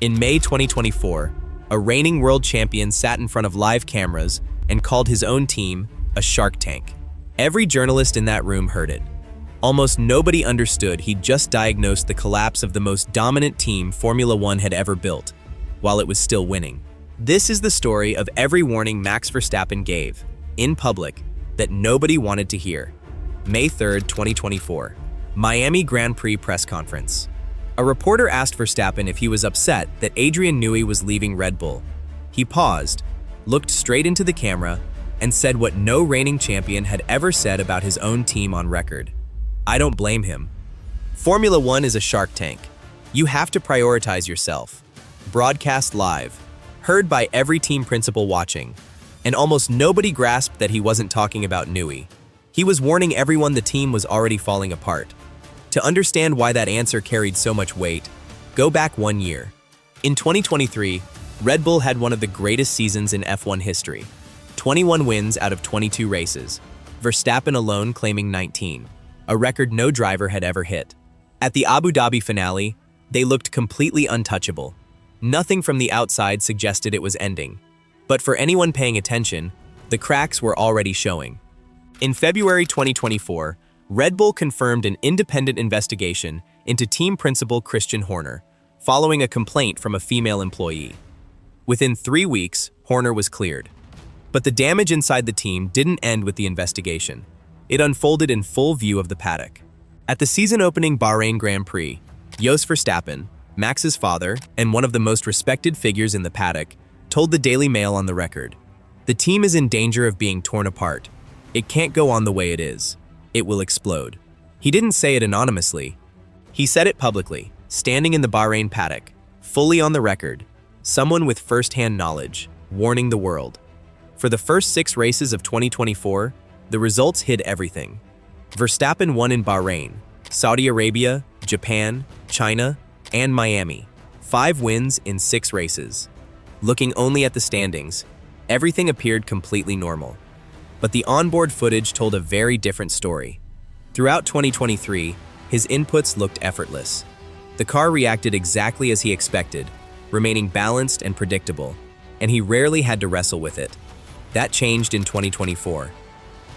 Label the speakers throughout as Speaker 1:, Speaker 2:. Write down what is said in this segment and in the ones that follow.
Speaker 1: In May 2024, a reigning world champion sat in front of live cameras and called his own team a shark tank. Every journalist in that room heard it. Almost nobody understood he'd just diagnosed the collapse of the most dominant team Formula One had ever built, while it was still winning. This is the story of every warning Max Verstappen gave, in public, that nobody wanted to hear. May 3, 2024, Miami Grand Prix press conference. A reporter asked Verstappen if he was upset that Adrian Newey was leaving Red Bull. He paused, looked straight into the camera, and said what no reigning champion had ever said about his own team on record. I don't blame him. Formula One is a shark tank. You have to prioritize yourself. Broadcast live, heard by every team principal watching, and almost nobody grasped that he wasn't talking about Newey. He was warning everyone the team was already falling apart. To understand why that answer carried so much weight, go back 1 year. In 2023, Red Bull had one of the greatest seasons in F1 history. 21 wins out of 22 races, Verstappen alone claiming 19, a record no driver had ever hit. At the Abu Dhabi finale, they looked completely untouchable. Nothing from the outside suggested it was ending. But for anyone paying attention, the cracks were already showing. In February 2024, Red Bull confirmed an independent investigation into team principal Christian Horner, following a complaint from a female employee. Within 3 weeks, Horner was cleared. But the damage inside the team didn't end with the investigation. It unfolded in full view of the paddock. At the season-opening Bahrain Grand Prix, Jos Verstappen, Max's father, and one of the most respected figures in the paddock, told the Daily Mail on the record, "The team is in danger of being torn apart. It can't go on the way it is. It will explode." He didn't say it anonymously. He said it publicly, standing in the Bahrain paddock, fully on the record, someone with first-hand knowledge, warning the world. For the first 6 races of 2024, the results hid everything. Verstappen won in Bahrain, Saudi Arabia, Japan, China, and Miami. 5 wins in 6 races. Looking only at the standings, everything appeared completely normal. But the onboard footage told a very different story. Throughout 2023, his inputs looked effortless. The car reacted exactly as he expected, remaining balanced and predictable, and he rarely had to wrestle with it. That changed in 2024.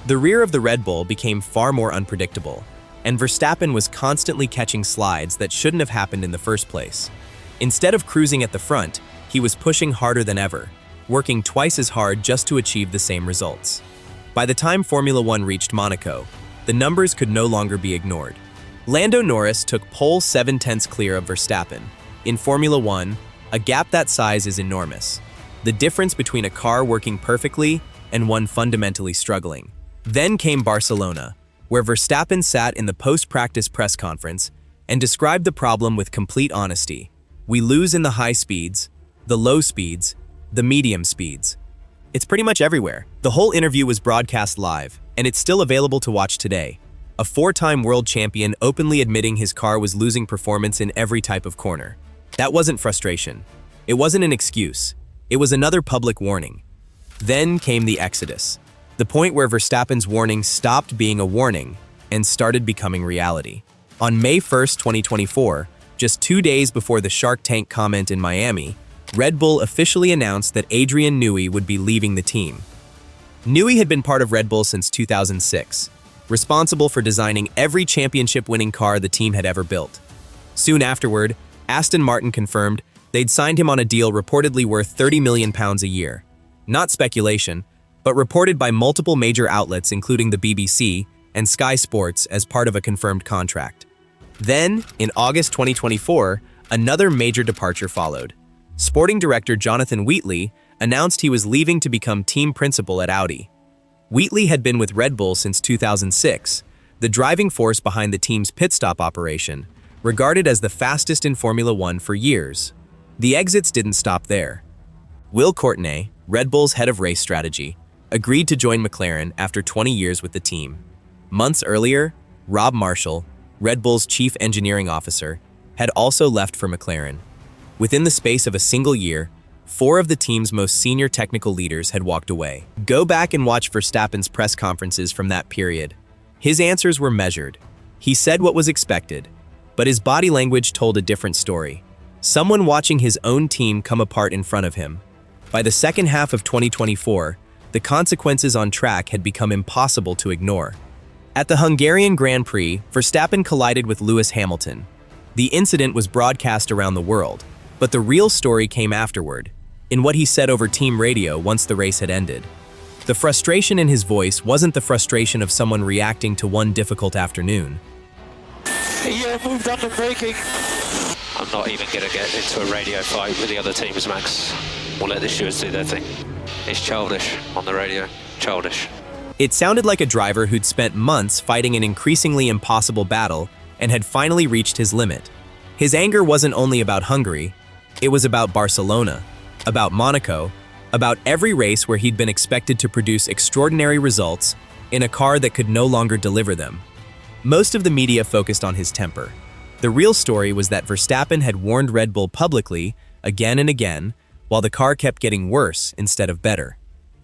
Speaker 1: The rear of the Red Bull became far more unpredictable, and Verstappen was constantly catching slides that shouldn't have happened in the first place. Instead of cruising at the front, he was pushing harder than ever, working twice as hard just to achieve the same results. By the time Formula One reached Monaco, the numbers could no longer be ignored. Lando Norris took pole 7/10 clear of Verstappen. In Formula One, a gap that size is enormous. The difference between a car working perfectly and one fundamentally struggling. Then came Barcelona, where Verstappen sat in the post-practice press conference and described the problem with complete honesty. "We lose in the high speeds, the low speeds, the medium speeds." It's pretty much everywhere. The whole interview was broadcast live, and it's still available to watch today. A 4-time world champion openly admitting his car was losing performance in every type of corner. That wasn't frustration. It wasn't an excuse. It was another public warning. Then came the exodus, the point where Verstappen's warning stopped being a warning and started becoming reality. On May 1, 2024, just 2 days before the Shark Tank comment in Miami, Red Bull officially announced that Adrian Newey would be leaving the team. Newey had been part of Red Bull since 2006, responsible for designing every championship-winning car the team had ever built. Soon afterward, Aston Martin confirmed they'd signed him on a deal reportedly worth £30 million a year. Not speculation, but reported by multiple major outlets including the BBC and Sky Sports as part of a confirmed contract. Then, in August 2024, another major departure followed. Sporting director Jonathan Wheatley announced he was leaving to become team principal at Audi. Wheatley had been with Red Bull since 2006, the driving force behind the team's pit stop operation, regarded as the fastest in Formula One for years. The exits didn't stop there. Will Courtenay, Red Bull's head of race strategy, agreed to join McLaren after 20 years with the team. Months earlier, Rob Marshall, Red Bull's chief engineering officer, had also left for McLaren. Within the space of a single year, 4 of the team's most senior technical leaders had walked away. Go back and watch Verstappen's press conferences from that period. His answers were measured. He said what was expected, but his body language told a different story. Someone watching his own team come apart in front of him. By the second half of 2024, the consequences on track had become impossible to ignore. At the Hungarian Grand Prix, Verstappen collided with Lewis Hamilton. The incident was broadcast around the world, but the real story came afterward, in what he said over team radio once the race had ended. The frustration in his voice wasn't the frustration of someone reacting to one difficult afternoon.
Speaker 2: Yeah, moved under braking. I'm not even going to get into a radio fight with the other teams, Max. We'll let the stewards do their thing. It's childish on the radio. Childish.
Speaker 1: It sounded like a driver who'd spent months fighting an increasingly impossible battle and had finally reached his limit. His anger wasn't only about Hungary, it was about Barcelona, about Monaco, about every race where he'd been expected to produce extraordinary results in a car that could no longer deliver them. Most of the media focused on his temper. The real story was that Verstappen had warned Red Bull publicly, again and again, while the car kept getting worse instead of better.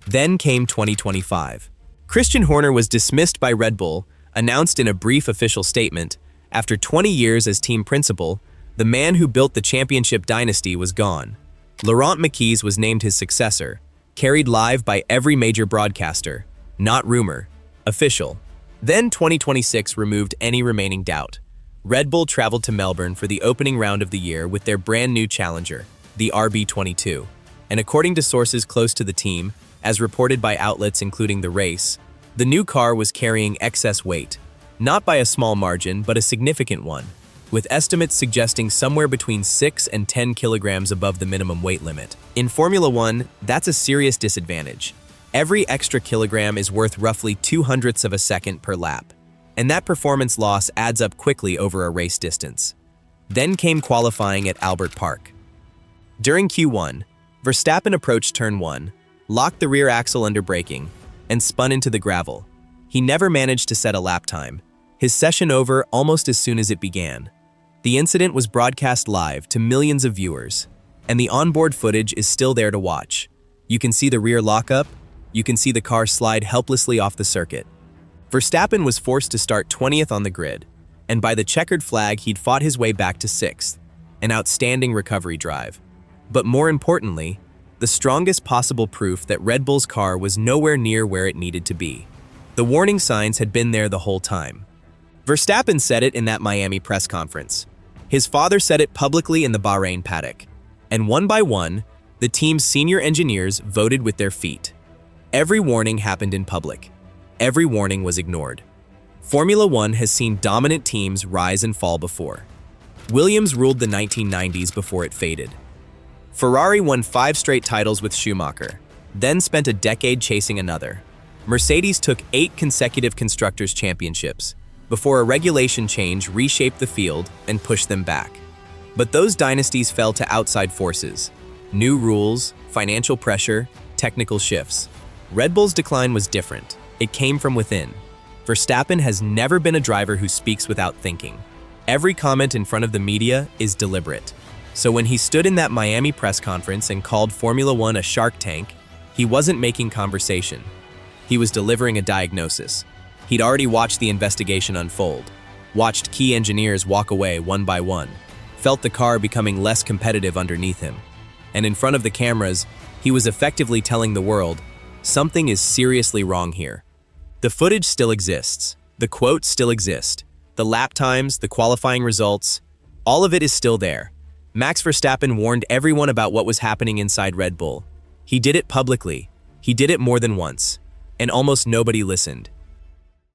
Speaker 1: Then came 2025. Christian Horner was dismissed by Red Bull, announced in a brief official statement. After 20 years as team principal, the man who built the championship dynasty was gone. Laurent Mekies was named his successor, carried live by every major broadcaster, not rumor, official. Then 2026 removed any remaining doubt. Red Bull traveled to Melbourne for the opening round of the year with their brand new challenger, the RB22. And according to sources close to the team, as reported by outlets including The Race, the new car was carrying excess weight, not by a small margin, but a significant one, with estimates suggesting somewhere between 6 and 10 kilograms above the minimum weight limit. In Formula One, that's a serious disadvantage. Every extra kilogram is worth roughly 0.02 of a second per lap, and that performance loss adds up quickly over a race distance. Then came qualifying at Albert Park. During Q1, Verstappen approached turn 1, locked the rear axle under braking, and spun into the gravel. He never managed to set a lap time. His session over almost as soon as it began. The incident was broadcast live to millions of viewers, and the onboard footage is still there to watch. You can see the rear lockup, you can see the car slide helplessly off the circuit. Verstappen was forced to start 20th on the grid, and by the checkered flag he'd fought his way back to 6th, an outstanding recovery drive. But more importantly, the strongest possible proof that Red Bull's car was nowhere near where it needed to be. The warning signs had been there the whole time. Verstappen said it in that Miami press conference. His father said it publicly in the Bahrain paddock. And one by one, the team's senior engineers voted with their feet. Every warning happened in public. Every warning was ignored. Formula One has seen dominant teams rise and fall before. Williams ruled the 1990s before it faded. Ferrari won 5 straight titles with Schumacher, then spent a decade chasing another. Mercedes took 8 consecutive Constructors' Championships, before a regulation change reshaped the field and pushed them back. But those dynasties fell to outside forces. New rules, financial pressure, technical shifts. Red Bull's decline was different. It came from within. Verstappen has never been a driver who speaks without thinking. Every comment in front of the media is deliberate. So when he stood in that Miami press conference and called Formula One a shark tank, he wasn't making conversation. He was delivering a diagnosis. He'd already watched the investigation unfold, watched key engineers walk away one by one, felt the car becoming less competitive underneath him. And in front of the cameras, he was effectively telling the world, something is seriously wrong here. The footage still exists. The quotes still exist. The lap times, the qualifying results, all of it is still there. Max Verstappen warned everyone about what was happening inside Red Bull. He did it publicly. He did it more than once. And almost nobody listened.